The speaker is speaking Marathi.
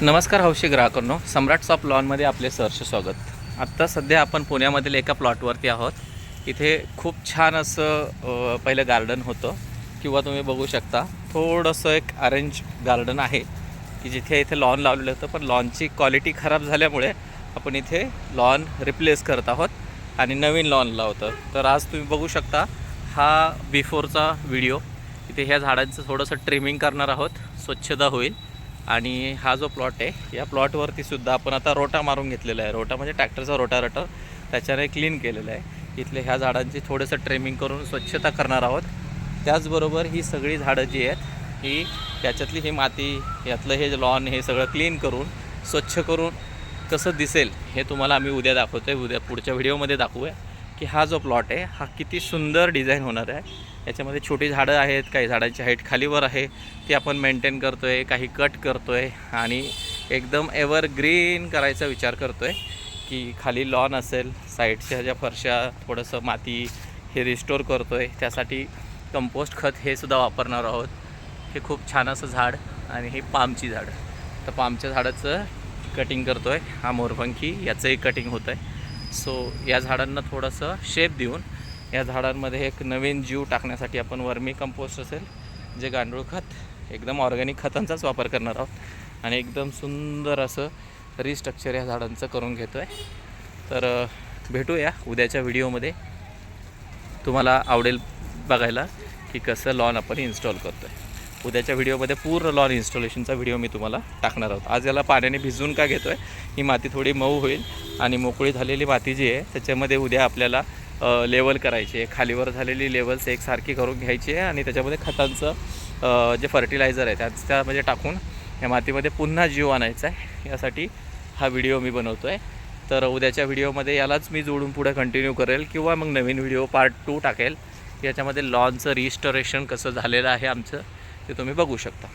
नमस्कार हौशी ग्राहकांनो, सम्राट्स ऑफ लॉनमध्ये आपले सहर्ष स्वागत. आत्ता सध्या आपण पुण्यामधील एका प्लॉटवरती आहोत. इथे खूप छान असं पहिलं गार्डन होतं किंवा तुम्ही बघू शकता थोडंसं एक अरेंज गार्डन आहे की जिथे इथे लॉन लावलेलं होतं, पण लॉनची क्वालिटी खराब झाल्यामुळे आपण इथे लॉन रिप्लेस करत आहोत आणि नवीन लॉन लावतं. तर आज तुम्ही बघू शकता हा बिफोरचा व्हिडिओ. इथे ह्या झाडांचं थोडंसं ट्रिमिंग करणार आहोत, स्वच्छता होईल. आणि हा जो प्लॉट आहे या प्लॉटवरती सुद्धा आपण आता रोटा मारून घेतलेला आहे. रोटा म्हणजे ट्रॅक्टरचा रोटावेटर, त्याच्याने क्लीन केलेलं आहे. इथले ह्या झाडांची थोडंसं ट्रिमिंग करून स्वच्छता करणार आहोत. त्याचबरोबर ही सगळी झाडं जी आहेत ही त्याच्यातली ही माती, यातलं हे लॉन, हे सगळं क्लीन करून स्वच्छ करून कसं दिसेल हे तुम्हाला आम्ही उद्या दाखवतो आहे. उद्या पुढच्या व्हिडिओमध्ये दाखवूया की हा जो प्लॉट आहे हा किती सुंदर डिझाईन होणार आहे. याच्यामध्ये छोटी झाडं आहेत, काही झाडांची हाईट खालीवर आहे, ती आपण मेंटेन करतो आहे, काही कट करतो आहे आणि एकदम एव्हरग्रीन करायचा विचार करतो आहे की खाली लॉन असेल, साईडच्या ज्या फरशा, थोडंसं माती हे रिस्टोर करतो आहे. त्यासाठी कंपोस्ट खत हे सुद्धा वापरणार आहोत. हे खूप छान असं झाड आणि ही पामची झाडं. तर पामच्या झाडाचं कटिंग करतो आहे. हा मोरपंखी, याचंही कटिंग होतं आहे. सो या झाडांना थोडंसं शेप देऊन या झाडांमध्ये एक नवीन जीव टाकण्यासाठी आपण वर्मी कंपोस्ट असेल, जे गांडूळ खत, एकदम ऑर्गॅनिक खतांचाच वापर करणार आहोत आणि एकदम सुंदर असं रिस्ट्रक्चर या झाडांचं करून घेतो आहे. तर भेटूया उद्याच्या व्हिडिओमध्ये. तुम्हाला आवडेल बघायला की कसं लॉन आपण इन्स्टॉल करतो आहे. उद्याच्या व्हिडिओमध्ये पूर्ण लॉन इन्स्टॉलेशनचा व्हिडिओ मी तुम्हाला टाकणार आहोत. आज याला पाण्याने भिजवून का घेतो आहे, ही माती थोडी मऊ होईल आणि मोकळी झालेली माती जी आहे त्याच्यामध्ये उद्या आपल्याला लेवल करायची आहे. खालीवर झालेली लेवल्स एकसारखी करून घ्यायची आहे आणि त्याच्यामध्ये खतांचं जे फर्टिलायझर आहे त्यामध्ये टाकून या मातीमध्ये पुन्हा जीव आणायचा आहे. यासाठी हा व्हिडिओ मी बनवतो आहे. तर उद्याच्या व्हिडिओमध्ये यालाच मी जोडून पुढे कंटिन्यू करेल किंवा मग नवीन व्हिडिओ पार्ट 2 टाकेल. याच्यामध्ये लॉनचं रिस्टोरेशन कसं झालेलं आहे आमचं ते तुम्ही बघू शकता.